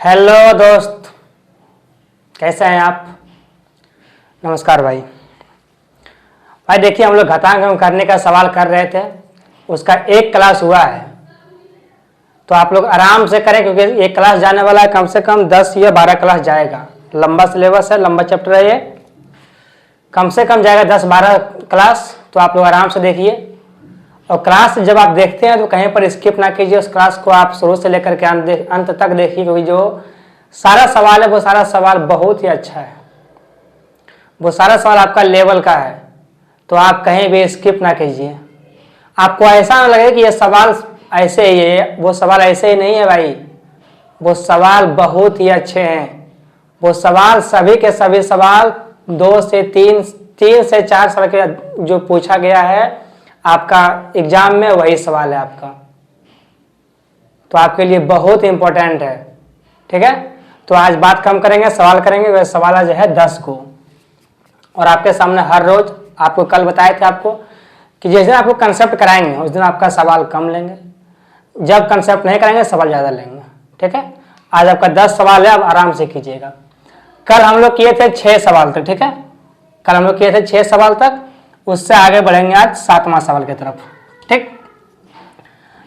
Hello दोस्त, कैसे हैं आप। नमस्कार भाई। देखिए, हम लोग घातांक करने का सवाल कर रहे थे, उसका एक क्लास हुआ है, तो आप लोग आराम से करें क्योंकि एक क्लास जाने वाला है, कम से कम 10 या 12 क्लास जाएगा। लंबा सिलेबस है, लंबा चैप्टर है, ये कम से कम जाएगा 10-12 क्लास। तो आप लोग आराम से देखिए, और क्लास जब आप देखते हैं तो कहीं पर स्किप ना कीजिए। उस क्लास को आप शुरू से लेकर के अंत तक देखिए, क्योंकि जो सारा सवाल है वो सारा सवाल बहुत ही अच्छा है, वो सारा सवाल आपका लेवल का है। तो आप कहीं भी स्किप ना कीजिए। आपको ऐसा ना लगे कि ये सवाल ऐसे ही है, वो सवाल ऐसे ही नहीं है भाई, वो सवाल बहुत ही अच्छे हैं। वो सवाल सभी के सभी सवाल 2 से 3 से 4 सवाल के जो पूछा गया है आपका एग्जाम में, वही सवाल है आपका, तो आपके लिए बहुत इंपॉर्टेंट है। ठीक है, तो आज बात कम करेंगे, सवाल करेंगे। वह सवाल आज है 10 को, और आपके सामने हर रोज आपको कल बताए थे आपको कि जिस दिन आपको कंसेप्ट कराएंगे उस दिन आपका सवाल कम लेंगे, जब कंसेप्ट नहीं कराएंगे सवाल ज़्यादा लेंगे। ठीक है, आज आपका 10 सवाल है, आप आराम से कीजिएगा। कल हम लोग किए थे 6 सवाल तक। ठीक है, कल हम लोग किए थे 6 सवाल तक, उससे आगे बढ़ेंगे आज 7वां सवाल की तरफ। ठीक,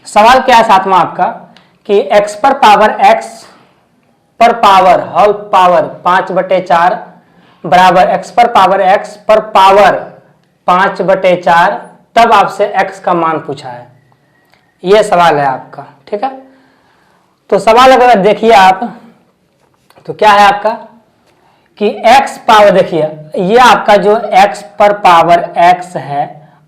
सवाल क्या है 7वां आपका कि x पर पावर x पर पावर होल पावर 5/4 बराबर x पर पावर x पर पावर 5/4, तब आपसे x का मान पूछा है। यह सवाल है आपका। ठीक है, तो सवाल अगर देखिए आप तो क्या है आपका कि x पावर, देखिए ये आपका जो x पर पावर x है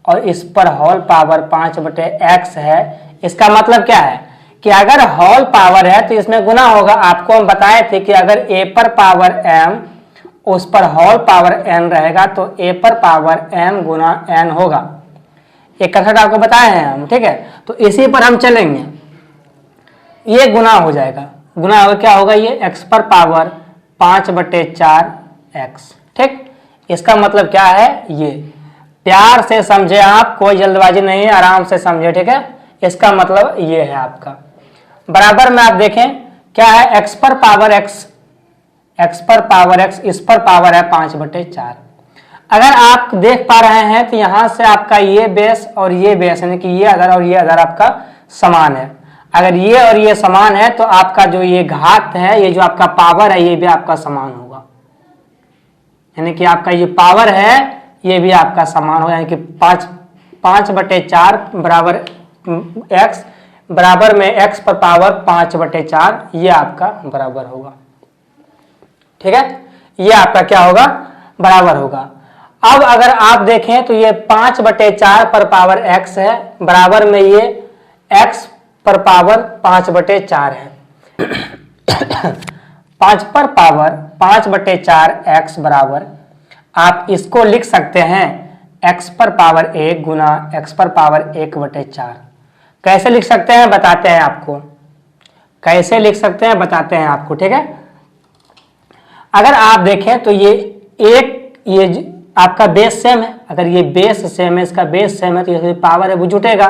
और इस पर होल पावर 5/x है, इसका मतलब क्या है कि अगर होल पावर है तो इसमें गुना होगा। आपको हम बताए थे कि अगर a पर पावर m उस पर होल पावर n रहेगा तो a पर पावर m गुना n होगा। एक कंसेप्ट आपको बताए हैं हम। ठीक है, तो इसी पर हम चलेंगे। ये गुना हो जाएगा, गुना होगा, क्या होगा, ये x पर पावर 5/4x। ठीक, इसका मतलब क्या है, ये प्यार से समझे आप, कोई जल्दबाजी नहीं है, आराम से समझे। ठीक है, इसका मतलब ये है आपका। बराबर में आप देखें क्या है, x पर पावर x, x पर पावर x, इस पर पावर है 5/4। अगर आप देख पा रहे हैं तो यहां से आपका ये बेस और ये बेस, यानी कि ये आधार और ये आधार आपका समान है। अगर ये और ये समान है तो आपका जो ये घात है, ये जो आपका पावर है, ये भी आपका समान होगा। यानी कि आपका ये पावर है ये भी आपका समान होगा, यानी कि 5/4 बराबर x बराबर में x पर पावर 5/4, ये आपका बराबर होगा। ठीक है, ये आपका क्या होगा, बराबर होगा। अब अगर आप देखें तो ये 5/4 पर पावर x है, बराबर में ये x पर पावर 5/4 है। 5 पर पावर 5/4 x बराबर, आप इसको लिख सकते हैं x पर पावर 1 गुना x पर पावर 1/4। कैसे लिख सकते हैं बताते हैं आपको, कैसे लिख सकते हैं बताते हैं आपको। ठीक है, अगर आप देखें तो ये आपका बेस सेम है। अगर ये बेस सेम है, इसका बेस सेम है, तो ये पावर है वो जुटेगा।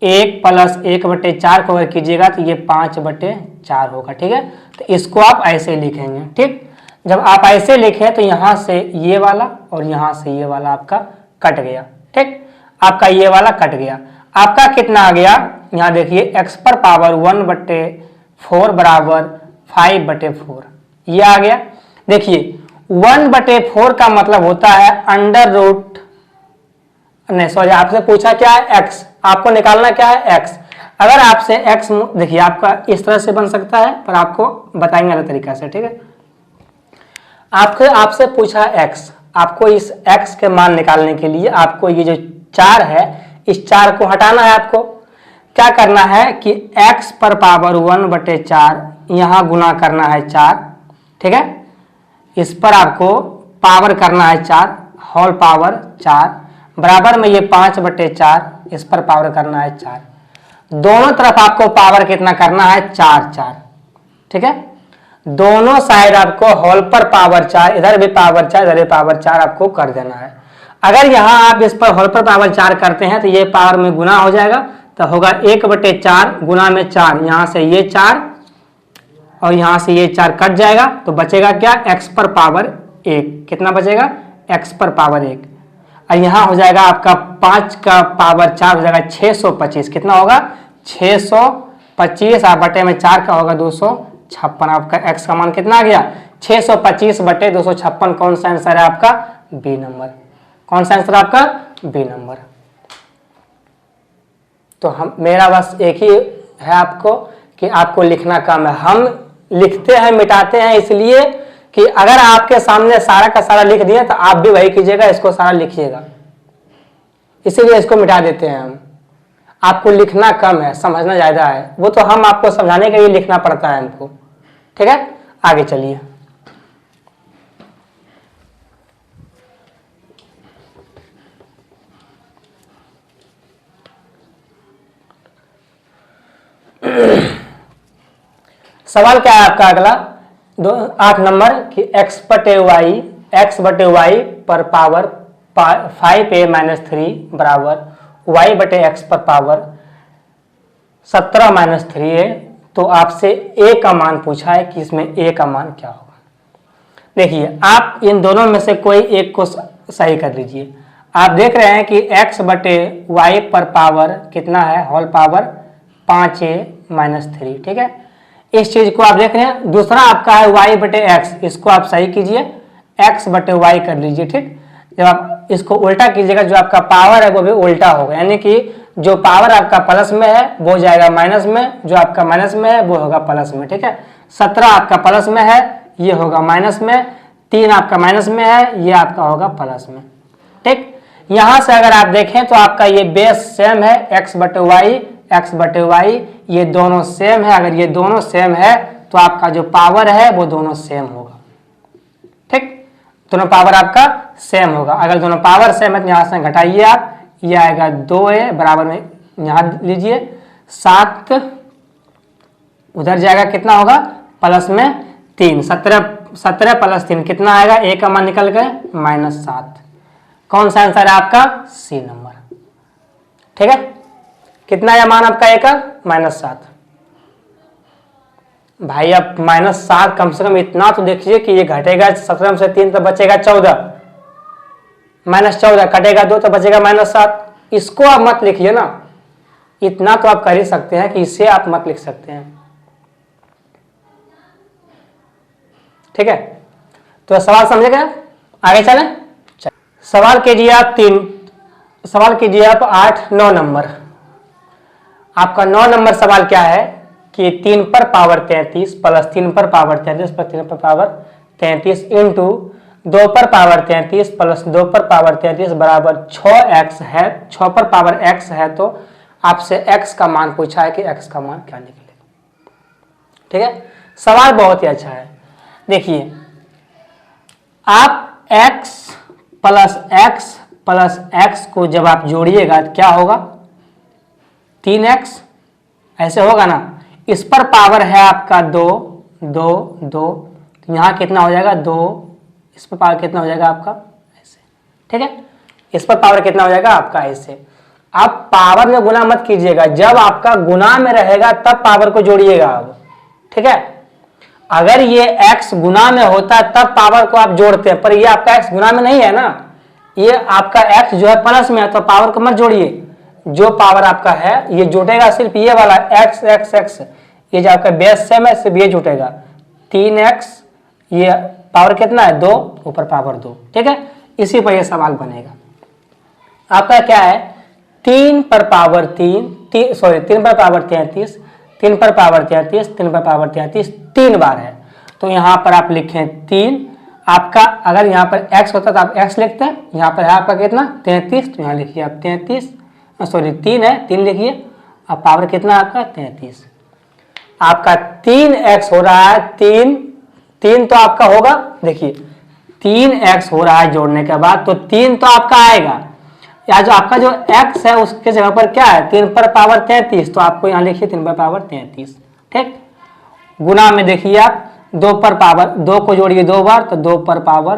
1 + 1/4 को अगर कीजिएगा तो ये 5/4 होगा। ठीक है, तो इसको आप ऐसे लिखेंगे। ठीक, जब आप ऐसे लिखें तो यहां से ये वाला और यहां से ये वाला आपका कट गया। ठीक, आपका ये वाला कट गया। आपका कितना आ गया, यहां देखिए x पर पावर 1/4 बराबर 5/4, ये आ गया। देखिए 1/4 का मतलब होता है अंडर रूट, नहीं सॉरी, आपसे पूछा क्या है, x, आपको निकालना क्या है, x। अगर आपसे x, देखिए आपका इस तरह से बन सकता है, पर आपको बताएंगे अलग तरीका से। ठीक है, आपसे पूछा x, आपको इस x के मान निकालने के लिए आपको ये जो 4 है, इस 4 को हटाना है। आपको क्या करना है कि x पर पावर 1/4 यहां गुना करना है 4। ठीक है, इस पर आपको पावर करना है 4, होल पावर 4 बराबर में ये 5/4, इस पर पावर करना है 4। दोनों तरफ आपको पावर कितना करना है, 4। ठीक है, दोनों साइड आपको होल पर पावर 4, इधर भी पावर 4, इधर भी पावर 4 आपको कर देना है। अगर यहां आप इस पर होल पर पावर 4 करते हैं तो ये पावर में गुना हो जाएगा, तो होगा 1/4 गुना में 4, यहां से ये 4 और यहाँ से ये 4 कट जाएगा तो बचेगा क्या, x पर पावर 1। कितना बचेगा, x पर पावर 1। और यहाँ हो जाएगा आपका 5 का पावर 4 हो जाएगा 625। कितना होगा, 625 और बटे में 4 का होगा 256। आपका x का मान कितना आ गया, 625 बटे 256। कौन सा आंसर है आपका, बी नंबर। कौन सा आंसर आपका, बी नंबर। तो हम मेरा बस एक ही है आपको कि आपको लिखना कम है। हम लिखते हैं मिटाते हैं इसलिए कि अगर आपके सामने सारा का सारा लिख दिए तो आप भी वही कीजिएगा, इसको सारा लिखिएगा, इसीलिए इसको मिटा देते हैं हम। आपको लिखना कम है, समझना ज्यादा है, वो तो हम आपको समझाने के लिए लिखना पड़ता है हमको। ठीक है, आगे चलिए। सवाल क्या है आपका अगला 8 नंबर कि x बटे वाई पर पावर 5a-3 बराबर y बटे x पर पावर 17-3a। तो आपसे a का मान पूछा है कि इसमें a का मान क्या होगा। देखिए आप इन दोनों में से कोई एक को सही कर लीजिए। आप देख रहे हैं कि x बटे वाई पर पावर कितना है, होल पावर 5a-3। ठीक है, इस चीज को आप देख रहे हैं। दूसरा आपका है y बटे x, इसको आप सही कीजिए, x बटे y कर लीजिए। ठीक, जब आप इसको उल्टा कीजिएगा जो आपका पावर है वो भी उल्टा होगा, यानी कि जो पावर आपका प्लस में है वो जाएगा माइनस में, जो आपका माइनस में है वो होगा प्लस में। ठीक है, 17 आपका प्लस में है, ये होगा माइनस में, 3 आपका माइनस में है, ये आपका होगा प्लस में। ठीक, यहां से अगर आप देखें तो आपका ये बेस सेम है, x बटे वाई ये दोनों सेम है। अगर ये दोनों सेम है तो आपका जो पावर है वो दोनों सेम होगा। ठीक, दोनों पावर आपका सेम होगा। अगर दोनों पावर सेम है तो यहां से घटाइए आप, ये आएगा 2a बराबर में यहां लीजिए 7, उधर जाएगा कितना होगा प्लस में 3, 17 प्लस 3 कितना आएगा, a का मान निकल गए -7। कौन सा आंसर है आपका, सी नंबर। ठीक है, कितना है मान आपका a का, -7। भाई अब -7 कम से कम इतना तो देखिए कि ये घटेगा 17 से 3 तो बचेगा 14, -14 कटेगा 2 तो बचेगा -7। इसको आप मत लिखिए ना, इतना तो आप कर ही सकते हैं कि इसे आप मत लिख सकते हैं। ठीक है, तो सवाल समझे गए, आगे चलें। सवाल कीजिए आप 8-9 नंबर। आपका 9 नंबर सवाल क्या है कि 3 पर पावर 33 प्लस 3 पर पावर 33 प्लस 3 पर पावर 33 इंटू 2 पर पावर 33 प्लस 2 पर पावर 33 बराबर 6x है। 6 पर पावर x है तो आपसे x का मान पूछा है कि x का मान क्या निकलेगा। ठीक है, सवाल बहुत ही अच्छा है। देखिए आप x प्लस x को जब आप जोड़िएगा क्या होगा, 3x ऐसे होगा ना। इस पर पावर है आपका 2, तो यहाँ कितना हो जाएगा 2, इस पर पावर कितना हो जाएगा आपका ऐसे। ठीक है, इस पर पावर कितना हो जाएगा आपका ऐसे। आप पावर में गुना मत कीजिएगा, जब आपका गुना में रहेगा तब पावर को जोड़िएगा आप। ठीक है, अगर ये x गुना में होता है तब पावर को आप जोड़ते हैं, पर ये आपका x गुना में नहीं है ना, ये आपका x जो है प्लस में है, तो पावर को मत जोड़िए। जो पावर आपका है ये जुटेगा सिर्फ ये वाला x, ये जो आपका बेस सेम है सिर्फ ये जुटेगा 3x, ये पावर कितना है 2, ऊपर पावर 2। ठीक है, इसी पर ये सवाल बनेगा। आपका क्या है 3 पर पावर 33, 3 पर पावर 33 3 बार है, तो यहाँ पर आप लिखें 3। आपका अगर यहाँ पर x होता तो आप x लिखते हैं, यहाँ पर है आपका कितना 33, तो यहाँ लिखिए आप 3 है 3 लिखिए। अब पावर कितना आपका 33, आपका 3x हो रहा है 3 तो आपका होगा। देखिए 3x हो रहा है जोड़ने के बाद, तो 3 तो आपका आएगा, या जो आपका जो x है उसके जगह पर क्या है 3 पर पावर 33, तो आपको यहाँ लिखिए 3 पर पावर 33। ठीक, गुना में देखिए आप 2 पर पावर 2 को जोड़िए 2 बार, तो 2 पर पावर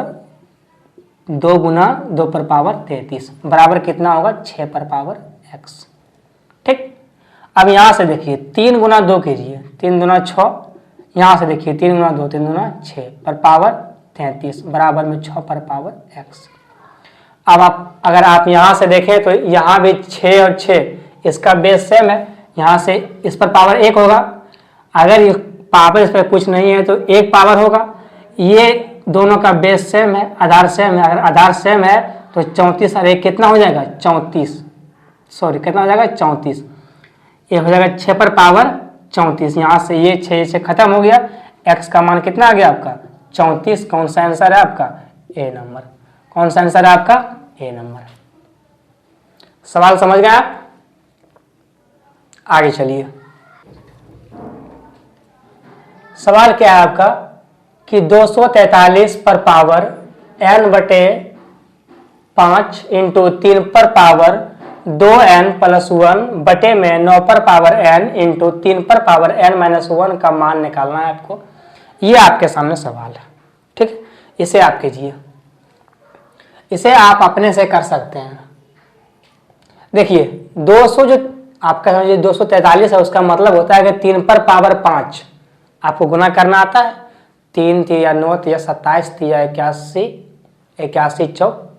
2 गुना 2 पर पावर 33 बराबर कितना होगा 6 पर पावर x। ठीक, अब यहाँ से देखिए 3 गुना 2 कीजिए, 3 गुना 6, यहाँ से देखिए 3 गुना 2 3 गुना 6 पर पावर 33 बराबर में 6 पर पावर x। अब आप अगर आप यहाँ से देखें तो यहाँ भी 6 और 6 इसका बेस सेम है, यहाँ से इस पर पावर 1 होगा। अगर ये पावर इस पर कुछ नहीं है तो 1 पावर होगा। ये दोनों का बेस सेम है, आधार सेम है। अगर आधार सेम है तो 34 और 1 कितना हो जाएगा 34, सॉरी कितना हो जाएगा 34। ये हो जाएगा 6 पर पावर 34। यहाँ से ये 6 से खत्म हो गया। x का मान कितना आ गया आपका 34। कौन सा आंसर है आपका ए नंबर। कौन सा आंसर है आपका ए नंबर। सवाल समझ गए आप। आगे चलिए। सवाल क्या है आपका कि 243 पर पावर n बटे 5 इंटू 3 पर पावर 2n प्लस 1 बटे में 9 पर पावर n इंटू 3 पर पावर n माइनस 1 का मान निकालना है आपको। ये आपके सामने सवाल है, ठीक। इसे आप कीजिए, इसे आप अपने से कर सकते हैं। देखिए 200 जो आपका 243 है उसका मतलब होता है कि 3 पर पावर 5 आपको गुना करना आता है। 3 तिया 9 तिया 27 तिया 81 81 चौक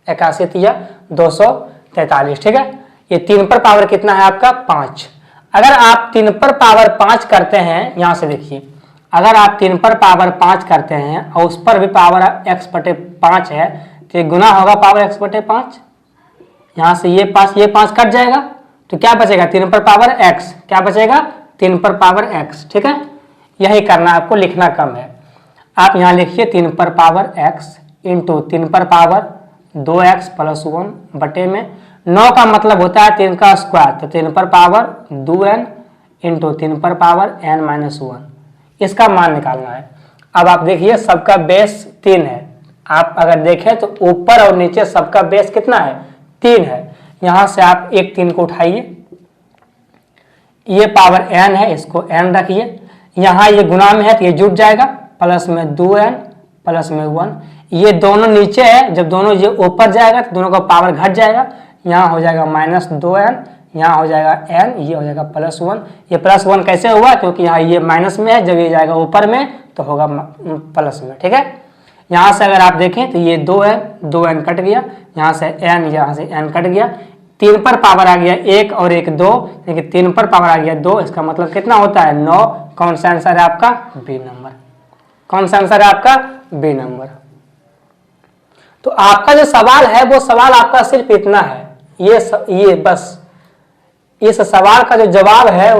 81 तिया 243, ठीक है। ये 3 पर पावर कितना है आपका 5। अगर आप 3 पर पावर 5 करते हैं, यहां से देखिए, अगर आप 3 पर पावर 5 करते हैं और उस पर भी पावर x बटे 5 है तो ये गुना होगा पावर x बटे 5। यहां से ये 5 कट जाएगा तो क्या बचेगा 3 पर पावर x, क्या बचेगा 3 पर पावर x, ठीक है। यही करना आपको, लिखना कम है। आप यहाँ लिखिए 3 पर पावर x इंटू 3 पर पावर 2x प्लस 1 बटे में 9 का मतलब होता है 3 का स्क्वायर, तो 3 पर पावर 2n इंटू 3 पर पावर n माइनस 1, इसका मान निकालना है। अब आप देखिए सबका बेस 3 है। आप अगर देखें तो ऊपर और नीचे सबका बेस कितना है 3 है। यहाँ से आप एक 3 को उठाइए, ये पावर n है, इसको n रखिए। यहाँ ये गुना में है तो ये जुट जाएगा, प्लस में 2n प्लस में 1। ये दोनों नीचे है, जब दोनों ये ऊपर जाएगा तो दोनों का पावर घट जाएगा। यहाँ हो जाएगा माइनस 2n, यहाँ हो जाएगा n, ये हो जाएगा प्लस 1। ये प्लस 1 कैसे हुआ, क्योंकि यहाँ ये माइनस में है, जब ये जाएगा ऊपर में तो होगा प्लस में, ठीक है। यहाँ से अगर आप देखें तो ये 2n कट गया, यहाँ से n, यहाँ से n कट गया। 3 पर पावर आ गया 1 और 1 2, लेकिन 3 पर पावर आ गया 2, इसका मतलब कितना होता है 9। कौन सा आंसर है आपका बी नंबर। कौन सा आंसर है आपका बी नंबर। तो आपका जो सवाल है वो सवाल आपका सिर्फ इतना है, ये बस इस सवाल का जो जवाब है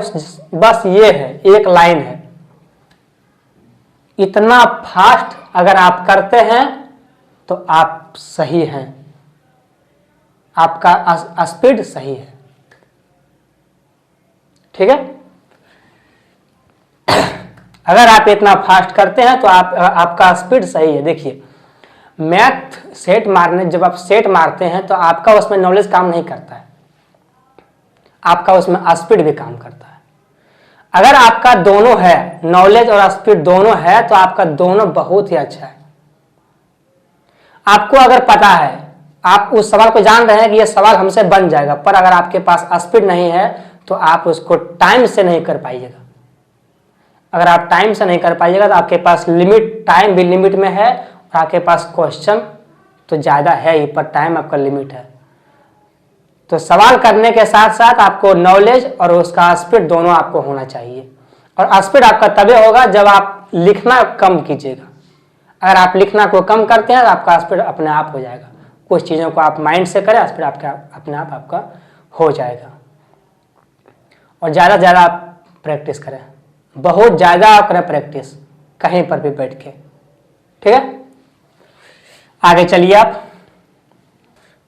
बस ये है, एक लाइन है। इतना फास्ट अगर आप करते हैं तो आप सही हैं, आपका स्पीड सही है, ठीक है। अगर आप इतना फास्ट करते हैं तो आपका स्पीड सही है। देखिए मैथ सेट मारने, जब आप सेट मारते हैं तो आपका उसमें नॉलेज काम नहीं करता है, आपका उसमें स्पीड भी काम करता है। अगर आपका दोनों है, नॉलेज और स्पीड दोनों है, तो आपका दोनों बहुत ही अच्छा है। आपको अगर पता है, आप उस सवाल को जान रहे हैं कि यह सवाल हमसे बन जाएगा, पर अगर आपके पास स्पीड नहीं है तो आप उसको टाइम से नहीं कर पाइएगा। अगर आप टाइम से नहीं कर पाइएगा तो आपके पास टाइम भी लिमिट में है, और आपके पास क्वेश्चन तो ज़्यादा है ही, पर टाइम आपका लिमिट है। तो सवाल करने के साथ साथ आपको नॉलेज और उसका स्पीड दोनों आपको होना चाहिए। और स्पीड आपका तभी होगा जब आप लिखना कम कीजिएगा। अगर आप लिखना को कम करते हैं तो आपका स्पीड अपने आप हो जाएगा। कुछ चीज़ों को आप माइंड से करें, स्पीड आपका अपने आप आपका हो जाएगा। और ज़्यादा से ज़्यादा आप प्रैक्टिस करें, बहुत ज़्यादा आप करें प्रैक्टिस, कहीं पर भी बैठ के, ठीक है। आगे चलिए आप।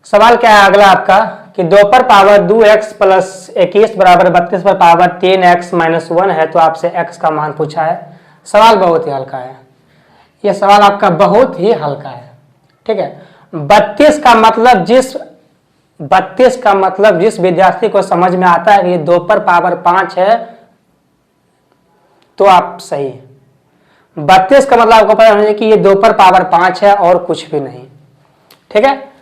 सवाल क्या है अगला आपका कि 2 पर पावर 2x प्लस 21 बराबर 32 पर पावर 3x माइनस 1 है, तो आपसे x का मान पूछा है। सवाल बहुत ही हल्का है, यह सवाल आपका बहुत ही हल्का है, ठीक है। 32 का मतलब जिस विद्यार्थी को समझ में आता है कि ये 2 पर पावर 5 है तो आप सही है। 32 का मतलब आपको पता होना चाहिए कि ये 2 पर पावर 5 है और कुछ भी नहीं, ठीक है।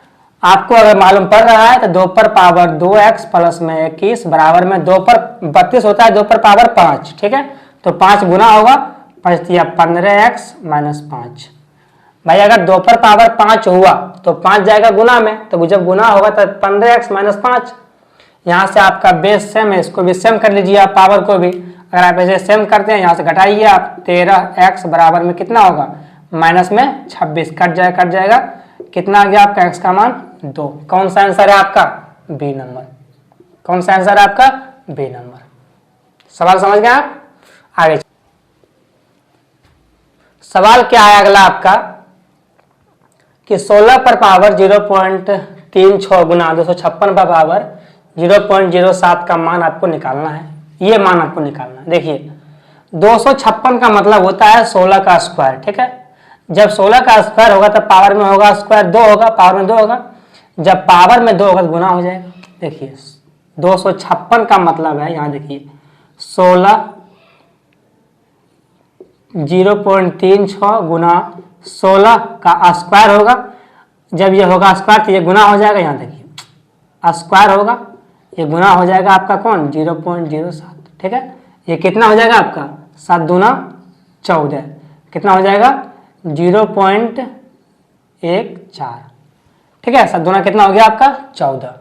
आपको अगर मालूम पड़ रहा है तो 2 पर पावर 2x प्लस में 21 बराबर में 2 पर 32 होता है 2 पर पावर 5, ठीक है। तो 5 गुना होगा बच दिया 15x माइनस 5। भाई अगर 2 पर पावर 5 हुआ तो 5 जाएगा गुना में, तो जब गुना होगा तो 15x माइनस 5। यहाँ से आपका बेस सेम है, इसको भी सेम कर लीजिए आप, पावर को भी। अगर आप ऐसे सेम करते हैं, यहाँ से घटाइए आप, 13x बराबर में कितना होगा, माइनस में 26, कट जाएगा। कितना आ गया आपका x का मान 2। कौन सा आंसर है आपका, बी नंबर। कौन सा आंसर है आपका, बी नंबर। सवाल समझ गए आप? आगे सवाल क्या है अगला आपका कि 16 पर पावर 0.36 गुना 256 पर पावर 0.07 का मान आपको निकालना है। ये मान आपको निकालना है। देखिए 256 का मतलब होता है 16 का स्क्वायर, ठीक है। जब 16 का स्क्वायर होगा तब पावर में होगा स्क्वायर 2 होगा, पावर में 2 होगा। जब पावर में 2 होगा तो गुना हो जाएगा। देखिए 256 का मतलब है, यहाँ देखिए 16 0.36 गुना 16 का स्क्वायर होगा। जब ये होगा स्क्वायर तो ये गुना हो जाएगा। यहाँ देखिए स्क्वायर होगा, ये गुना हो जाएगा आपका कौन, 0.07, ठीक है। ये कितना हो जाएगा आपका 7 दूना 14, कितना हो जाएगा 0.14, ठीक है। 7 दूना कितना हो गया आपका 14।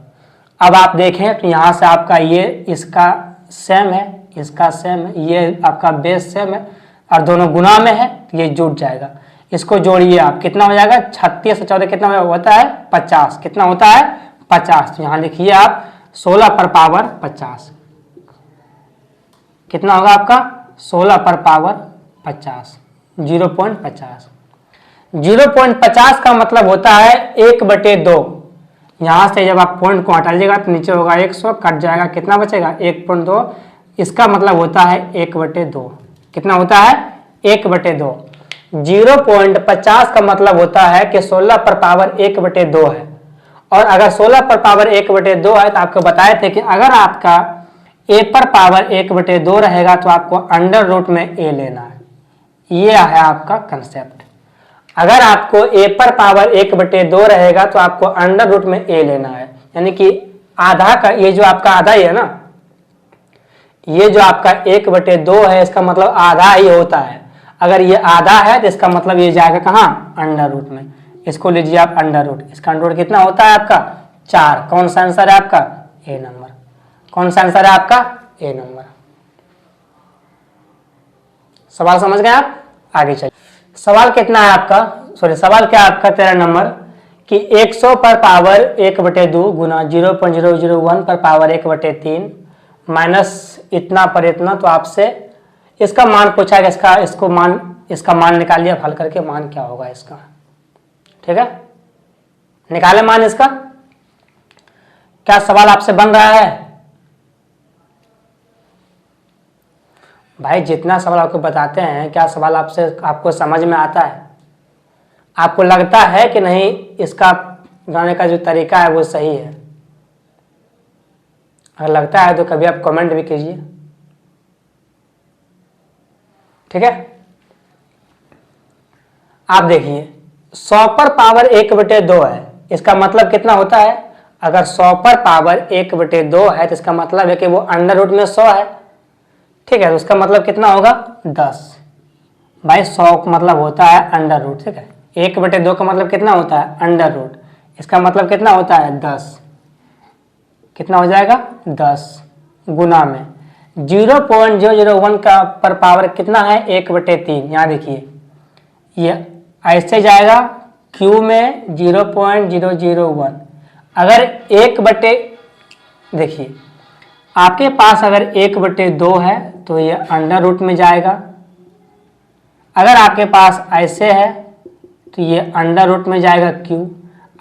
अब आप देखें तो यहाँ से आपका ये इसका सेम है, इसका सेम है, ये आपका बेस सेम है और दोनों गुना में है, ये जुड़ जाएगा। इसको जोड़िए आप, कितना हो जाएगा 36 से 14 कितना होता है 50, कितना होता है 50। तो यहाँ लिखिए आप 16 पर पावर 50, कितना होगा आपका 16 पर पावर 50, 0.50। 0.50 का मतलब होता है 1/2। यहाँ से जब आप पॉइंट को हटा लीजिएगा तो नीचे होगा 100, कट जाएगा, कितना बचेगा 1.2। इसका मतलब होता है 1/2। कितना होता है 1/2। 0.50 का मतलब होता है कि 16 पर पावर 1/2 है। और अगर 16 पर पावर 1/2 है तो आपको बताए थे कि अगर आपका a पर पावर 1/2 रहेगा तो आपको अंडर रूट में a लेना है। ये है आपका कंसेप्ट। अगर आपको a पर पावर 1/2 रहेगा तो आपको अंडर रूट में a लेना है, यानी कि आधा का, ये जो आपका आधा ही है ना, ये जो आपका 1/2 है इसका मतलब आधा ही होता है। अगर ये आधा है तो इसका मतलब ये जाएगा कहाँ, अंडर रूट में। इसको लीजिए आप अंडर रूट, इसका अंडर रूट कितना होता है आपका 4। कौन सा आंसर है आपका, ए नंबर। कौन सा आंसर है आपका, ए नंबर। सवाल समझ गए आप? आगे चलिए। सवाल कितना है आपका, सवाल क्या है आपका 13 नंबर कि 100 पर पावर 1/2 गुना 0.001 पर पावर 1/3 माइनस इतना पर इतना। तो आपसे इसका मान पूछा है, इसका मान निकालिए हल करके, मान क्या होगा इसका, ठीक है। निकाले मान इसका। क्या सवाल आपसे बन रहा है भाई? जितना सवाल आपको बताते हैं क्या सवाल आपको समझ में आता है? आपको लगता है कि नहीं इसका बनाने का जो तरीका है वो सही है? अगर लगता है तो कभी आप कमेंट भी कीजिए, ठीक है। आप देखिए 100 पर पावर 1/2 है, इसका मतलब कितना होता है, अगर 100 पर पावर 1/2 है तो इसका मतलब है कि वो अंडर रूट में 100 है, ठीक है। तो उसका मतलब कितना होगा 10। भाई 100 का मतलब होता है अंडर रूट, ठीक है। 1/2 का मतलब कितना होता है अंडर रूट, इसका मतलब कितना होता है 10। कितना हो जाएगा 10 गुना में 0.001 का पर पावर कितना है 1/3। यहाँ देखिए ये ऐसे जाएगा क्यू में 0.001। अगर देखिए आपके पास अगर 1/2 है तो ये अंडर रूट में जाएगा। अगर आपके पास ऐसे है तो ये अंडर रूट में जाएगा क्यू।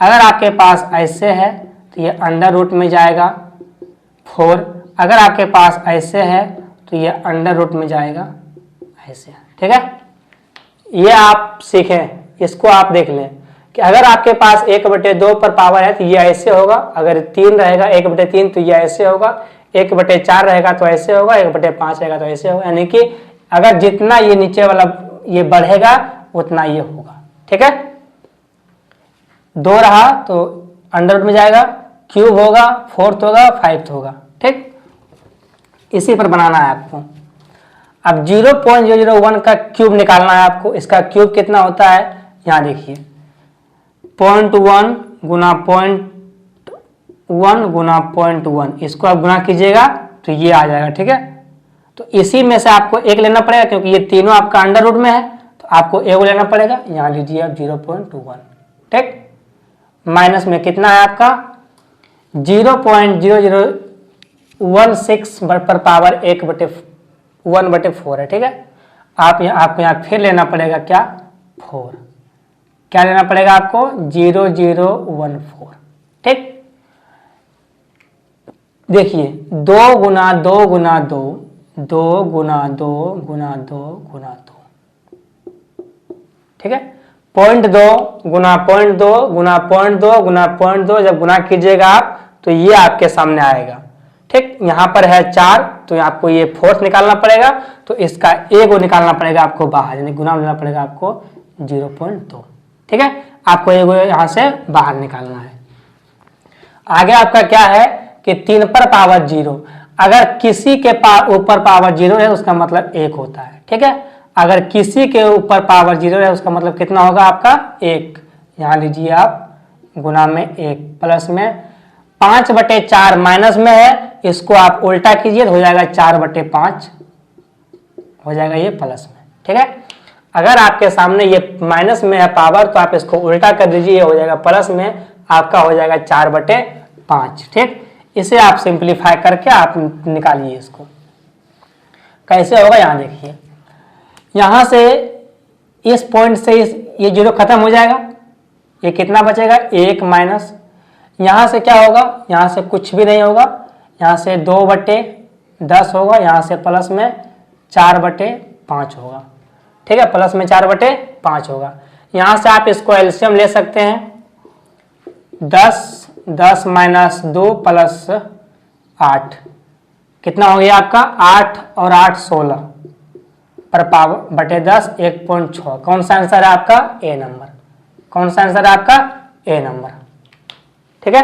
अगर आपके पास ऐसे है तो ये अंडर रूट में जाएगा 4। अगर आपके पास ऐसे है तो ये अंडर रूट में जाएगा ऐसे, ठीक है। ये आप सीखें, इसको आप देख लें कि अगर आपके पास 1/2 पर पावर है तो ये ऐसे होगा, अगर 3 रहेगा 1/3 तो ये ऐसे होगा, 1/4 रहेगा तो ऐसे होगा, 1/5 रहेगा तो ऐसे होगा। यानी कि अगर जितना ये नीचे वाला ये बढ़ेगा उतना ये होगा, ठीक है। 2 रहा तो अंडर रूट में जाएगा, क्यूब होगा, 4th होगा, 5th होगा, ठीक। इसी पर बनाना है आपको। अब 0.001 का क्यूब निकालना है आपको। इसका क्यूब कितना होता है, यहाँ देखिए 0.1 गुना 0.1 गुना 0.1, इसको आप गुना कीजिएगा तो ये आ जाएगा। ठीक है, तो इसी में से आपको एक लेना पड़ेगा क्योंकि ये तीनों आपका अंडर रूट में है, तो आपको एक लेना पड़ेगा। यहाँ लीजिए आप 0.21। ठीक, माइनस में कितना है आपका 0.0016 पर पावर 1/4 है। ठीक है, आपको यहाँ फिर लेना पड़ेगा क्या 4, क्या लेना पड़ेगा आपको 0014। ठीक, देखिए 2 गुना 2 गुना 2, 2 गुना 2 गुना 2 गुना 2। ठीक है, 0.2 गुना 0.2 गुना 0.2 गुना 0.2 जब गुना कीजिएगा आप तो ये आपके सामने आएगा। ठीक, यहाँ पर है 4 तो आपको ये 4 निकालना पड़ेगा, तो इसका एक निकालना पड़ेगा आपको बाहर, यानी गुना लेना पड़ेगा आपको 0.2। ठीक है, आपको एक यहाँ से बाहर निकालना है। आगे आपका क्या है कि 3 पर पावर 0, अगर किसी के ऊपर पावर 0 है उसका मतलब 1 होता है। ठीक है, अगर किसी के ऊपर पावर 0 है उसका मतलब कितना होगा आपका 1। यहाँ लीजिए आप गुना में 1 प्लस में 5/4 माइनस में है, इसको आप उल्टा कीजिए तो हो जाएगा 4/5 हो जाएगा ये प्लस में। ठीक है, अगर आपके सामने ये माइनस में है पावर तो आप इसको उल्टा कर दीजिए, ये हो जाएगा प्लस में, आपका हो जाएगा 4/5। ठीक, इसे आप सिंप्लीफाई करके आप निकालिए इसको। कैसे होगा यहाँ देखिए, यहाँ से इस पॉइंट से ये 0 खत्म हो जाएगा, ये कितना बचेगा 1 माइनस, यहाँ से क्या होगा, यहाँ से कुछ भी नहीं होगा, यहाँ से 2/10 होगा, यहाँ से प्लस में 4/5 होगा। ठीक है, प्लस में 4/5 होगा। यहाँ से आप इसको एलसीएम ले सकते हैं, 10 माइनस 2 प्लस 8 कितना हो गया आपका 8 और 8 16 पर पावर बटे 10 1.6। कौन सा आंसर है आपका ए नंबर, कौन सा आंसर है आपका ए नंबर। ठीक है,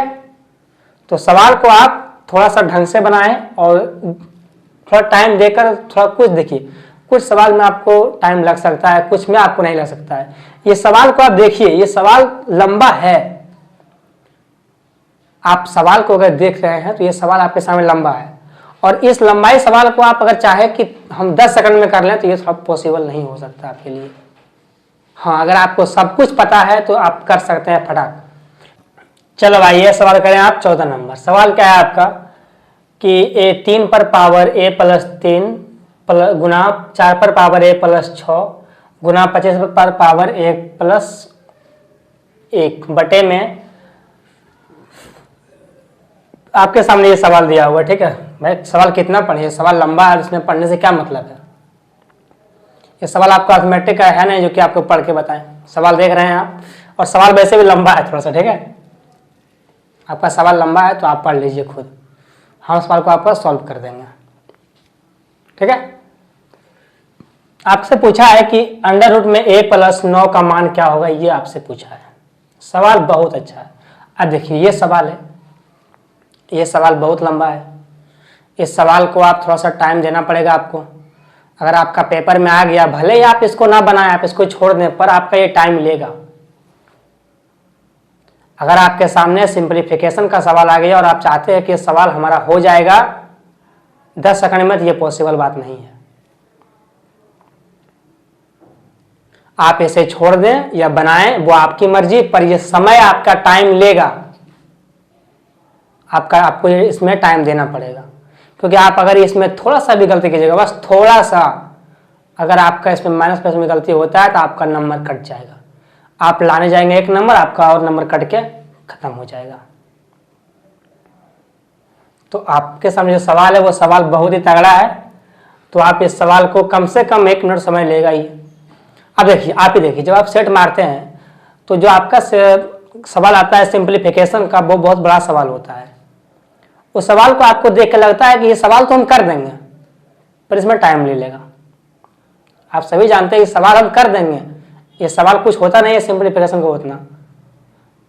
तो सवाल को आप थोड़ा सा ढंग से बनाएं और थोड़ा टाइम देकर थोड़ा कुछ देखिए, कुछ सवाल में आपको टाइम लग सकता है, कुछ में आपको नहीं लग सकता है। ये सवाल को आप देखिए, ये सवाल लंबा है, आप सवाल को अगर देख रहे हैं तो ये सवाल आपके सामने लंबा है, और इस लंबाई सवाल को आप अगर चाहे कि हम 10 सेकंड में कर लें तो ये सब पॉसिबल नहीं हो सकता आपके लिए। हाँ, अगर आपको सब कुछ पता है तो आप कर सकते हैं फटाक। चलो भाई ये सवाल करें आप 14 नंबर। सवाल क्या है आपका कि 3 पर पावर a प्लस 3 गुना 4 पर पावर a प्लस 6 गुना 25 पर पावर 1 प्लस 1 बटे में, आपके सामने ये सवाल दिया हुआ है। ठीक है भाई, सवाल कितना पढ़िए, सवाल लंबा है, इसमें पढ़ने से क्या मतलब है। ये सवाल आपका अर्थमेटिक का है नहीं जो कि आपको पढ़ के बताएं। सवाल देख रहे हैं आप, और सवाल वैसे भी लंबा है थोड़ा सा। ठीक है, आपका सवाल लंबा है तो आप पढ़ लीजिए खुद, हम सवाल को आपका सॉल्व कर देंगे। ठीक है, आपसे पूछा है कि अंडर रूट में a प्लस 9 का मान क्या होगा, ये आपसे पूछा है। सवाल बहुत अच्छा है। अब देखिए ये सवाल है, ये सवाल बहुत लंबा है, इस सवाल को आप थोड़ा सा टाइम देना पड़ेगा आपको। अगर आपका पेपर में आ गया, भले ही आप इसको ना बनाएं, आप इसको छोड़ दें, पर आपका ये टाइम लेगा। अगर आपके सामने सिंप्लीफिकेशन का सवाल आ गया और आप चाहते हैं कि सवाल हमारा हो जाएगा 10 सेकंड में, तो ये पॉसिबल बात नहीं है। आप इसे छोड़ दें या बनाएं, वो आपकी मर्जी, पर ये समय आपका टाइम लेगा। आपको इसमें टाइम देना पड़ेगा, क्योंकि आप अगर इसमें थोड़ा सा भी गलती कीजिएगा, बस थोड़ा सा, अगर आपका इसमें माइनस प्लस में गलती होता है तो आपका नंबर कट जाएगा। आप लाने जाएंगे 1 नंबर, आपका और नंबर कट के खत्म हो जाएगा। तो आपके सामने जो सवाल है वो सवाल बहुत ही तगड़ा है, तो आप इस सवाल को कम से कम 1 मिनट समय लेगा ही। अब देखिए, आप ही देखिए, जब आप सेट मारते हैं तो जो आपका सवाल आता है सिंप्लीफिकेशन का, वो बहुत बड़ा सवाल होता है। उस सवाल को आपको देख के लगता है कि ये सवाल तो हम कर देंगे, पर इसमें टाइम ले लेगा। आप सभी जानते हैं कि सवाल हम कर देंगे, ये सवाल कुछ होता नहीं है सिंप्लीफिकेशन को उतना,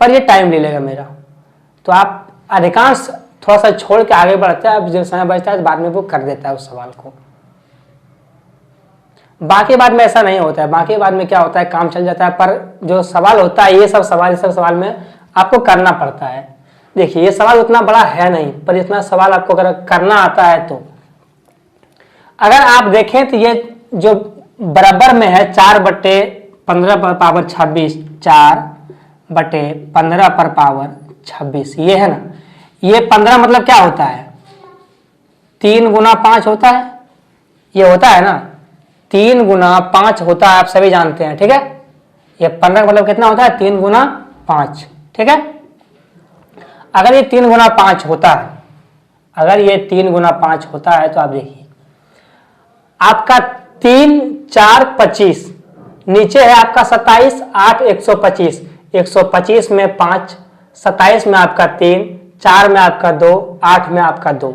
पर ये टाइम ले लेगा मेरा। तो आप अधिकांश थोड़ा सा छोड़ के आगे बढ़ते हैं, अब जो समय बचता है बाद में वो कर देता है उस सवाल को। बाकी बात में ऐसा नहीं होता है, बाकी बात में क्या होता है, काम चल जाता है, पर जो सवाल होता है ये सब सवाल में आपको करना पड़ता है। देखिए ये सवाल उतना बड़ा है नहीं, पर इतना सवाल आपको अगर करना आता है तो अगर आप देखें तो ये जो बराबर में है 4/15 पर पावर 26, 4/15 पर पावर 26, ये है ना, ये 15 मतलब क्या होता है, 3 गुना 5 होता है, ये होता है ना 3 गुना 5 होता है, आप सभी जानते हैं, ठीक है। ये 15 मतलब कितना होता है, 3 गुना 5, ठीक है। अगर ये 3 गुना 5 होता है, अगर ये 3 गुना 5 होता है तो आप देखिए आपका 3, 4, 25, नीचे है आपका 27, 8, 125, 125 में 5, 27 में आपका 3, 4 में आपका 2, 8 में आपका 2,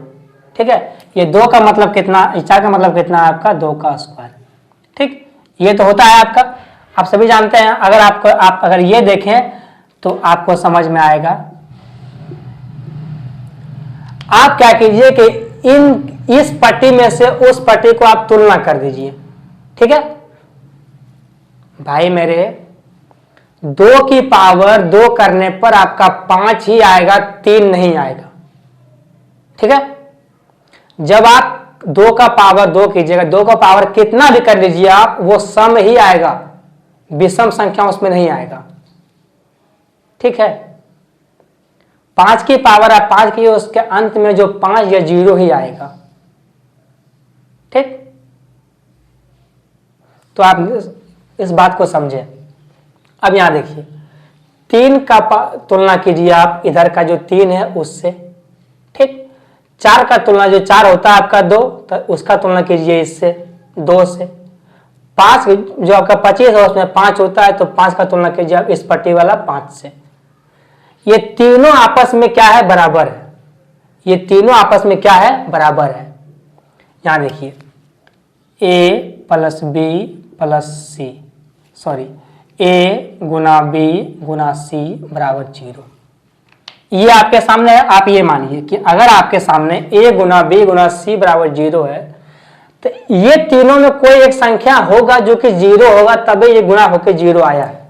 ठीक है। ये 2 का मतलब कितना, 4 का मतलब कितना है आपका 2 का स्क्वायर, ठीक। ये तो होता है आपका, आप सभी जानते हैं। अगर आप अगर ये देखें तो आपको समझ में आएगा। आप क्या कीजिए कि इस पट्टी में से उस पट्टी को आप तुलना कर दीजिए, ठीक है भाई मेरे। 2 की पावर 2 करने पर आपका 5 ही आएगा, 3 नहीं आएगा, ठीक है। जब आप 2 का पावर 2 कीजिएगा, 2 का पावर कितना भी कर लीजिए आप, वो सम ही आएगा, विषम संख्या उसमें नहीं आएगा, ठीक है। 5 की पावर आप 5 की, उसके अंत में जो 5 या 0 ही आएगा, ठीक। तो आप इस बात को समझें। अब यहां देखिए 3 का तुलना कीजिए आप इधर का जो 3 है उससे, ठीक। 4 का तुलना जो 4 होता है आपका 2, तो उसका तुलना कीजिए इससे 2 से। 5 जो आपका 25 है उसमें 5 होता है, तो 5 का तुलना कीजिए आप इस पट्टी वाला 5 से। ये तीनों आपस में क्या है, बराबर है। ये तीनों आपस में क्या है, बराबर है। यहां देखिए a plus b plus c, sorry a Guna b Guna c बराबर 0। ये आपके सामने है। आप ये मानिए कि अगर आपके सामने a Guna b Guna c बराबर 0 है, तो ये तीनों में कोई एक संख्या होगा जो कि 0 होगा, तभी ये गुना होकर 0 आया है।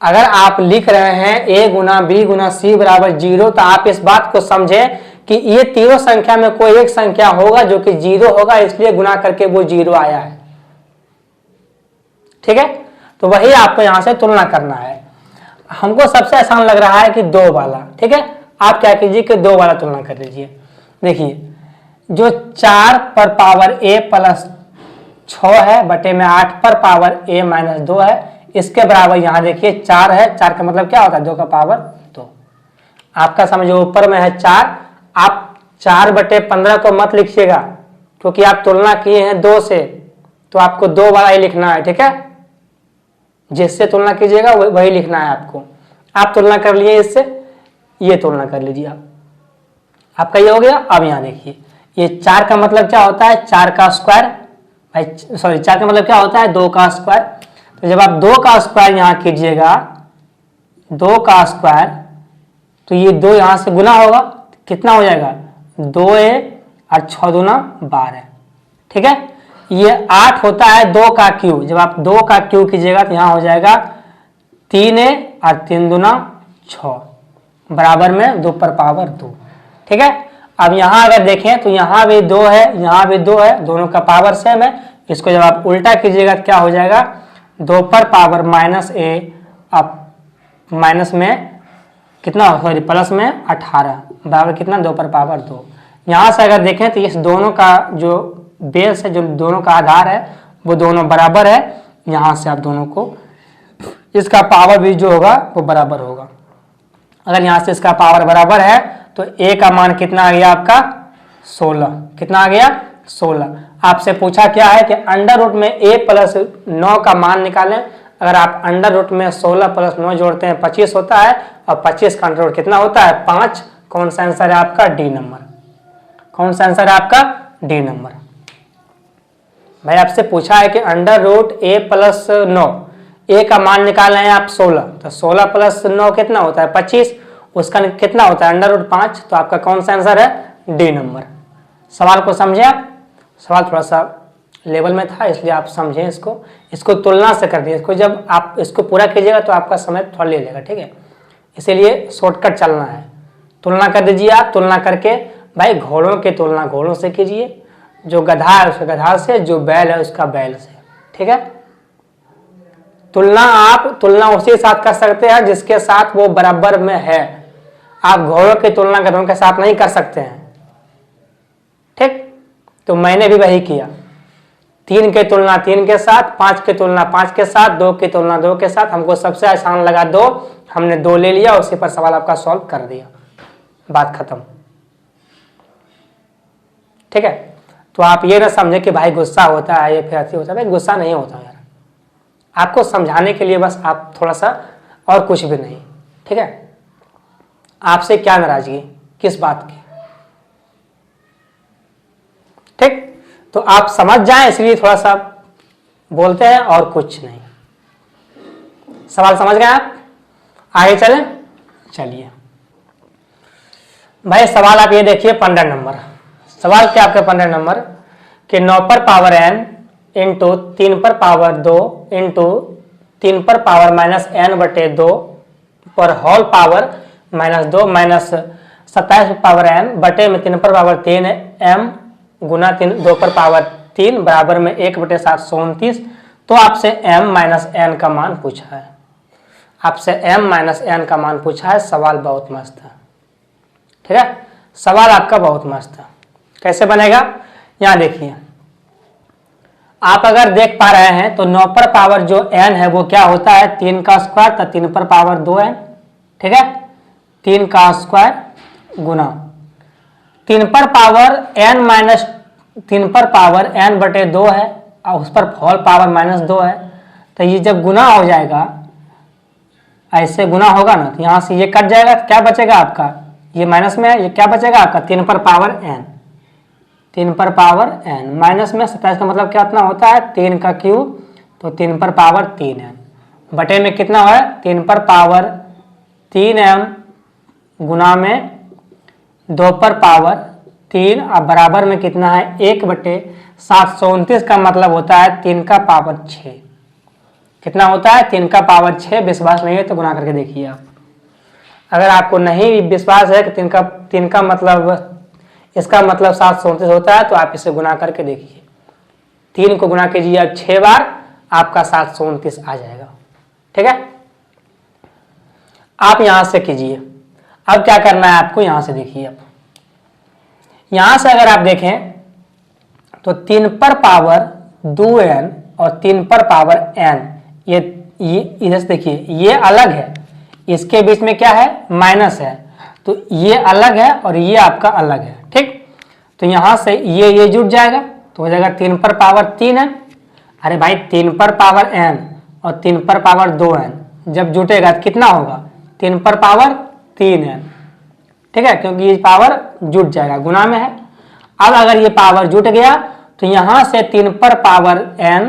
अगर आप लिख रहे हैं a Guna b Guna c बराबर 0, तो आप इस बात को समझें कि ये तीनों संख्या में कोई एक संख्या होगा जो कि 0 होगा, इसलिए गुना करके वो 0 आया है, ठीक है। तो वही आपको यहां से तुलना करना है। हमको सबसे आसान लग रहा है कि 2 वाला, ठीक है। आप क्या कीजिए कि 2 वाला तुलना कर लीजिए। देखिए जो 4 पर पावर a प्लस 6 है बटे में 8 पर पावर a माइनस 2 है, इसके बराबर यहां देखिए 4 है। 4 का मतलब क्या होता है, 2 का पावर 2। आपका समझो ऊपर में है 4, आप 4/15 को मत लिखिएगा, क्योंकि आप तुलना किए हैं 2 से, तो आपको 2 वाला ही लिखना है, ठीक है। जिससे तुलना कीजिएगा वही लिखना है आपको। आप तुलना कर लिए इससे, ये तुलना कर लीजिए आप, आपका ये हो गया। अब यहां देखिए ये 4 का मतलब क्या होता है, 4 का स्क्वायर, भाई सॉरी 4 का मतलब क्या होता है, 2 का स्क्वायर। तो जब आप 2 का स्क्वायर यहां कीजिएगा, 2 का स्क्वायर, तो ये 2 यहां से गुना होगा, कितना हो जाएगा 2a और 6 दूना 12, ठीक है। ये 8 होता है 2 का क्यूब। जब आप 2 का क्यूब कीजिएगा तो यहां हो जाएगा 3a और 3 दूना 6 बराबर में 2 पर पावर 2, ठीक है। अब यहां अगर देखें तो यहां भी 2 है, यहां भी 2 है, दोनों का पावर सेम है। इसको जब आप उल्टा कीजिएगा तो क्या हो जाएगा, 2 पर पावर माइनस a, अब माइनस में कितना, सॉरी प्लस में 18 बराबर कितना, 2 पर पावर 2। यहां से अगर देखें तो इस दोनों का जो बेस है, जो दोनों का आधार है, वो दोनों बराबर है। यहां से आप दोनों को, इसका पावर भी जो होगा वो बराबर होगा। अगर यहां से इसका पावर बराबर है तो a का मान कितना आ गया आपका 16, कितना आ गया 16। आपसे पूछा क्या है कि अंडर रूट में a प्लस 9 का मान निकालें। अगर आप अंडर रूट में 16 प्लस 9 जोड़ते हैं 25 होता है, और 25 का अंडर रूट कितना होता है 5। कौन सा आंसर है आपका, डी नंबर। कौन सा आंसर है आपका, डी नंबर। भाई आपसे पूछा है कि under root a plus 9, a का मान निकाल रहे हैं आप 16, तो 16 प्लस 9 कितना होता है 25, उसका कितना होता है अंडर रूट 5। तो आपका कौन सा आंसर है, डी नंबर। सवाल को समझे आप, सवाल थोड़ा सा लेवल में था, इसलिए आप समझें इसको तुलना से कर दिए। इसको जब आप इसको पूरा कीजिएगा तो आपका समय थोड़ा ले लेगा, ठीक है। इसीलिए शॉर्टकट चलना है। तुलना कर दीजिए आप, तुलना करके भाई घोड़ों की तुलना घोड़ों से कीजिए, जो गधा है उसका गधा से, जो बैल है उसका बैल से, ठीक है। तुलना आप तुलना उसी के साथ कर सकते हैं जिसके साथ वो बराबर में है। आप घोड़ों की तुलना गधों के साथ नहीं कर सकते हैं, ठीक। तो मैंने भी वही किया, 3 की तुलना 3 के साथ, 5 की तुलना 5 के साथ, 2 की तुलना 2 के साथ। हमको सबसे आसान लगा 2, हमने 2 ले लिया, उसी पर सवाल आपका सॉल्व कर दिया, बात खत्म, ठीक है। तो आप ये ना समझे कि भाई गुस्सा होता है ये फिर ऐसे होता है, भाई गुस्सा नहीं होता यार, आपको समझाने के लिए बस, आप थोड़ा सा, और कुछ भी नहीं, ठीक है। आपसे क्या नाराजगी, किस बात की, ठीक। तो आप समझ जाएं इसलिए थोड़ा सा बोलते हैं और कुछ नहीं। सवाल समझ गए आप, आगे चलें। चलिए भाई, सवाल आप ये देखिए 15 नंबर सवाल क्या आपके 15 नंबर कि 9 पर पावर n इंटू 3 पर पावर 2 इंटू 3 पर पावर माइनस n बटे 2 पर whole power minus 2 minus 27 power n बटे में 3 पर पावर 3 m गुना 2 पर पावर 3 बराबर में 1 बटे 729। तो आपसे m माइनस n का मान पूछा है, आपसे m माइनस n का मान पूछा है। सवाल बहुत मस्त है, ठीक है। सवाल आपका बहुत मस्त है। कैसे बनेगा, यहाँ देखिए, आप अगर देख पा रहे हैं तो 9 पर पावर जो n है वो क्या होता है, 3 का स्क्वायर, तो 3 पर पावर 2n, ठीक है। 3 का स्क्वायर गुना 3 पर पावर n माइनस 3 पर पावर n बटे 2 है और उस पर होल पावर माइनस 2 है। तो ये जब गुना हो जाएगा, ऐसे गुना होगा ना, तो यहाँ से ये कट जाएगा, तो क्या बचेगा आपका, ये माइनस में है, ये क्या बचेगा आपका 3 पर पावर n, 3 पर पावर n माइनस में 27 का मतलब क्या इतना होता है 3 का क्यूब, तो 3 पर पावर 3n बटे में कितना है 3 पर पावर 3m गुना में 2 पर पावर 3 अब बराबर में कितना है 1 बटे 729 का मतलब होता है 3 का पावर 6। कितना होता है 3 का पावर 6। विश्वास नहीं है तो गुना करके देखिए आप। अगर आपको नहीं विश्वास है कि 3 का मतलब, इसका मतलब 729 होता है, तो आप इसे गुना करके देखिए। 3 को गुना कीजिए अब 6 बार, आपका 729 आ जाएगा, ठीक है। आप यहां से कीजिए। अब क्या करना है आपको, यहां से देखिए। अब यहां से अगर आप देखें तो 3 पर पावर 2n और 3 पर पावर n, ये इधर से देखिए, ये अलग है, इसके बीच में क्या है माइनस है, तो ये अलग है और ये आपका अलग है, ठीक। तो यहां से ये जुड़ जाएगा, तो हो जाएगा 3 पर पावर 3n। अरे भाई 3 पर पावर n और 3 पर पावर 2n जब जुटेगा तो कितना होगा 3 पर पावर 3n, ठीक है, क्योंकि ये पावर जुट जाएगा, गुना में है। अब अगर ये पावर जुट गया तो यहां से 3 पर पावर n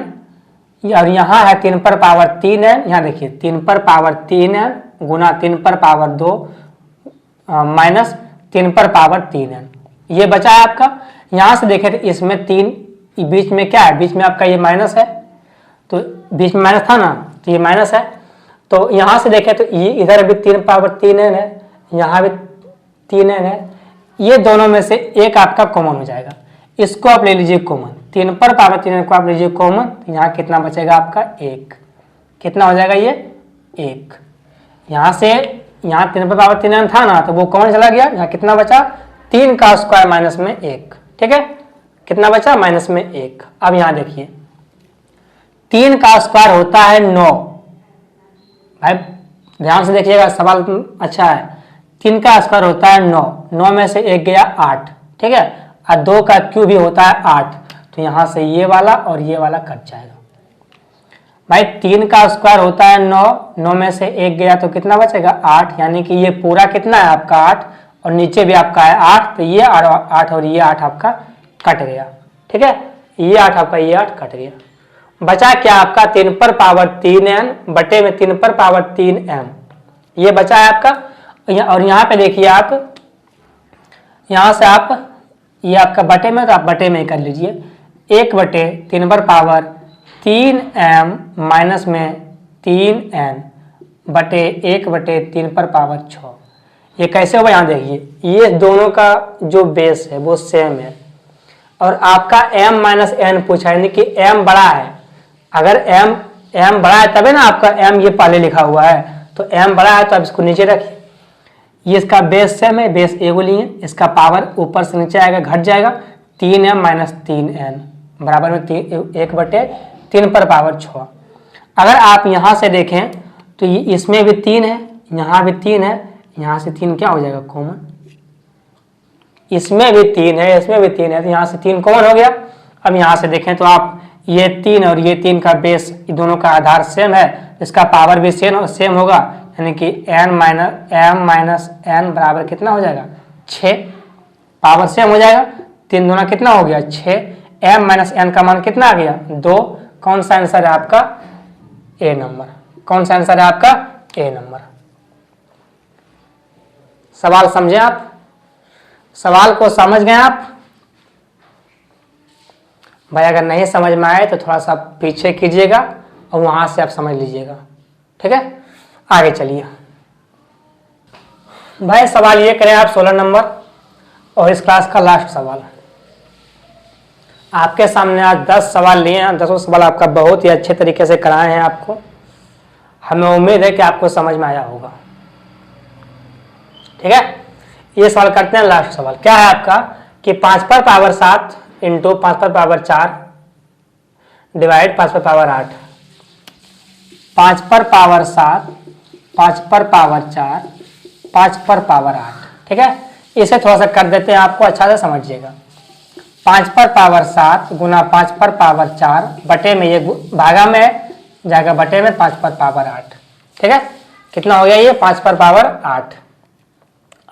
और यहाँ है 3 पर पावर 3n, यहाँ देखिए 3 पर पावर 3n गुना 3 पर पावर 2 माइनस 3 पर पावर 3n, ये बचा है आपका। यहाँ से देखें तो इसमें 3 बीच में क्या है, बीच में आपका ये माइनस है, तो बीच में माइनस था ना, तो ये माइनस है। तो यहाँ से देखें तो ये इधर भी 3 पावर 3n है, यहाँ भी 3n है, ये दोनों में से एक आपका कॉमन हो जाएगा, इसको आप ले लीजिए कॉमन। 3 पर पावर 3n को आप लीजिए कॉमन, तो यहाँ कितना बचेगा आपका 1। कितना हो जाएगा ये 1। यहाँ से यहाँ 3 पर पावर 3n था ना, तो वो कॉमन चला गया, यहाँ कितना बचा 3 का स्क्वायर माइनस में 1, ठीक है। कितना बचा माइनस में 1। अब यहाँ देखिए 3 का स्क्वायर होता है 9। भाई ध्यान से देखिएगा, सवाल अच्छा है। 3 का स्क्वायर होता है 9, 9 में से 1 गया 8, ठीक है, और 2 का क्यूब भी होता है 8, तो यहाँ से ये वाला और ये वाला कट जाएगा। भाई 3 का स्क्वायर होता है 9, 9 में से 1 गया तो कितना बचेगा 8, यानी कि ये पूरा कितना है आपका 8 और नीचे भी आपका है 8, तो ये 8 और ये 8 आपका कट गया, ठीक है, ये 8 आपका ये 8 कट गया। बचा क्या आपका 3 पर पावर 3n बटे में 3 पर पावर 3m, ये बचा है आपका। और यहाँ पे देखिए आप, यहाँ से आप ये आपका बटे में, तो आप बटे में कर लीजिए। 1/3/3m माइनस में 3n बटे 1/3 पर पावर 6। ये कैसे होगा यहाँ देखिए, ये दोनों का जो बेस है वो सेम है और आपका m माइनस एन पूछा है, यानी कि m बड़ा है। अगर m बड़ा है तभी ना आपका m ये पहले लिखा हुआ है, तो m बड़ा है तो आप इसको नीचे रखिए। ये इसका बेस सेम है, बेस ए को लिए, इसका पावर ऊपर से नीचे आएगा, घट जाएगा, 3m माइनस 3n बराबर में 1/3 पर पावर 6। अगर आप यहाँ से देखें तो ये इसमें भी 3 है, यहाँ भी 3 है, यहाँ से 3 क्या हो जाएगा कॉमन, इसमें भी 3 है, इसमें भी 3 है, तो यहाँ से 3 कॉमन हो गया। अब यहाँ से देखें तो आप ये 3 और ये 3 का बेस, दोनों का आधार सेम है, इसका पावर भी सेम होगा, यानी कि m माइनस n बराबर कितना हो जाएगा 6। पावर सेम हो जाएगा, 3 दूना कितना हो गया 6, m माइनस n का मान कितना आ गया 2। कौन सा आंसर है आपका ए नंबर, कौन सा आंसर है आपका ए नंबर। सवाल समझे आप, सवाल को समझ गए आप भाई? अगर नहीं समझ में आए तो थोड़ा सा पीछे कीजिएगा और वहां से आप समझ लीजिएगा, ठीक है। आगे चलिए भाई, सवाल ये करें आप 16 नंबर और इस क्लास का लास्ट सवाल। आपके सामने आज 10 सवाल लिए हैं, 10 सवाल आपका बहुत ही अच्छे तरीके से कराए हैं आपको। हमें उम्मीद है कि आपको समझ में आया होगा, ठीक है। ये सवाल करते हैं, लास्ट सवाल क्या है आपका कि 5 पर पावर 7 इंटू 5 पर पावर 4 डिवाइड 5 पर पावर 8, 5 पर पावर 7, 5 पर पावर 4, 5 पर पावर 8, ठीक है। इसे थोड़ा सा कर देते हैं, आपको अच्छा से समझिएगा। 5 पर पावर 7 गुना 5 पर पावर 4 बटे में, ये भागा में जाएगा बटे में 5 पर पावर 8, ठीक है। कितना हो गया ये 5 पर पावर 8।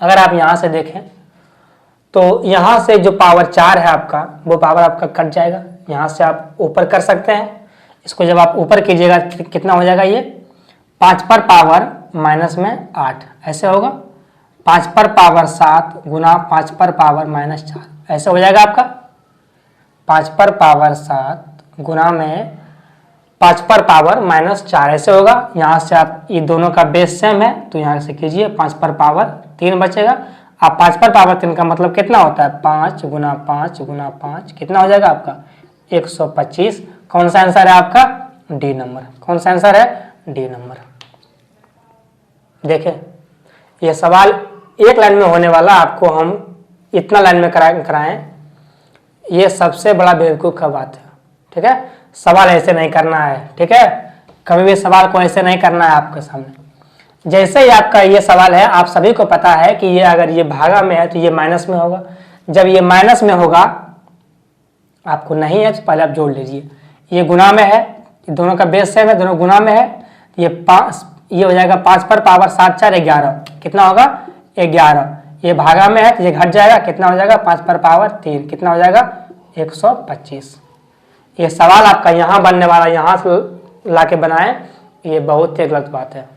अगर आप यहाँ से देखें तो यहाँ से जो पावर 4 है आपका, वो पावर आपका कट जाएगा, यहाँ से आप ऊपर कर सकते हैं। इसको जब आप ऊपर कीजिएगा कितना हो जाएगा ये 5 पर पावर माइनस में 8, ऐसे होगा। 5 पर पावर 7 गुना 5 पर पावर माइनस 4, ऐसे हो जाएगा आपका। 5 पर पावर 7 गुना में 5 पर पावर माइनस 4, ऐसे होगा। यहाँ से आप, ये दोनों का बेस सेम है तो यहाँ से कीजिए, 5 पर पावर 3 बचेगा। आप 5 पर पावर 3 का मतलब कितना होता है 5 गुना 5 गुना 5, कितना हो जाएगा आपका 125। कौन सा आंसर है आपका डी नंबर, कौन सा आंसर है डी नंबर। देखें ये सवाल एक लाइन में होने वाला, आपको हम इतना लाइन में कराएं, ये सबसे बड़ा बेवकूफ़ का बात है, ठीक है। सवाल ऐसे नहीं करना है, ठीक है। कभी भी सवाल को ऐसे नहीं करना है आपके सामने। जैसे ही आपका ये सवाल है, आप सभी को पता है कि ये अगर ये भागा में है तो ये माइनस में होगा। जब ये माइनस में होगा, आपको नहीं है तो पहले आप जोड़ लीजिए। ये गुना में है, दोनों का बेस सेम है, दोनों गुना में है। ये हो जाएगा 5 पर पावर 7 4 11, कितना होगा 11। ये भागा में है तो ये घट जाएगा, कितना हो जाएगा 5 पर पावर 3, कितना हो जाएगा 125। ये सवाल आपका यहाँ बनने वाला, यहाँ से ला के बनाए, ये बहुत ही गलत बात है,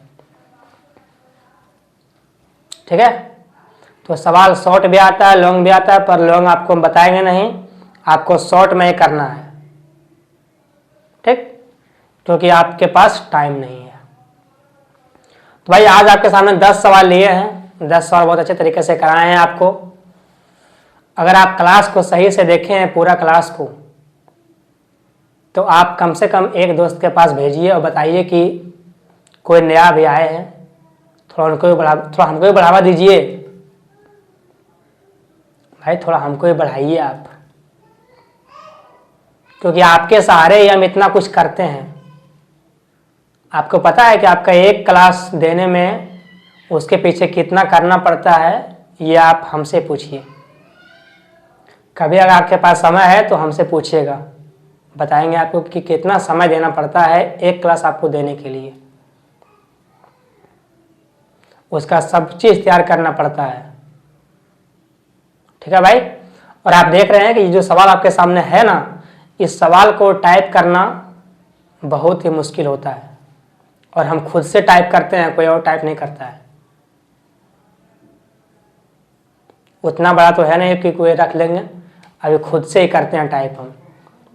ठीक है। तो सवाल शॉर्ट भी आता है, लॉन्ग भी आता है, पर लॉन्ग आपको हम बताएंगे नहीं, आपको शॉर्ट में ही करना है, ठीक, क्योंकि आपके पास टाइम नहीं है। तो भाई आज आपके सामने 10 सवाल लिए हैं, 10 सवाल बहुत अच्छे तरीके से कराए हैं आपको। अगर आप क्लास को सही से देखें हैं, पूरा क्लास को, तो आप कम से कम एक दोस्त के पास भेजिए और बताइए कि कोई नया भी आए हैं, थोड़ा हमको भी बढ़ावा दीजिए भाई, थोड़ा हमको भी बढ़ाइए आप, क्योंकि आपके सहारे ही हम इतना कुछ करते हैं। आपको पता है कि आपका एक क्लास देने में उसके पीछे कितना करना पड़ता है, ये आप हमसे पूछिए। कभी अगर आपके पास समय है तो हमसे पूछिएगा, बताएंगे आपको कि कितना समय देना पड़ता है एक क्लास आपको देने के लिए। उसका सब चीज़ तैयार करना पड़ता है, ठीक है भाई। और आप देख रहे हैं कि ये जो सवाल आपके सामने है ना, इस सवाल को टाइप करना बहुत ही मुश्किल होता है, और हम खुद से टाइप करते हैं, कोई और टाइप नहीं करता है। उतना बड़ा तो है नहीं कि कोई रख लेंगे, अभी खुद से ही करते हैं टाइप हम,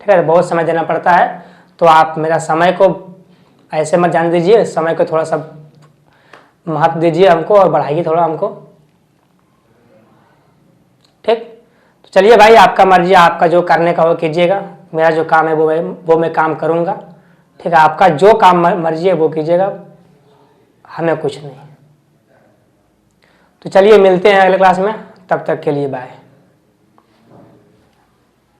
ठीक है। ठीक है, बहुत समय देना पड़ता है। तो आप मेरा समय को ऐसे मत जाने दीजिए, समय को थोड़ा सा महत्व दीजिए हमको और बढ़ाइए थोड़ा हमको, ठीक। तो चलिए भाई, आपका मर्जी, आपका जो करने का वो कीजिएगा, मेरा जो काम है वो मैं काम करूँगा, ठीक है। आपका जो काम मर्जी है वो कीजिएगा, हमें कुछ नहीं। तो चलिए मिलते हैं अगले क्लास में, तब तक के लिए बाय।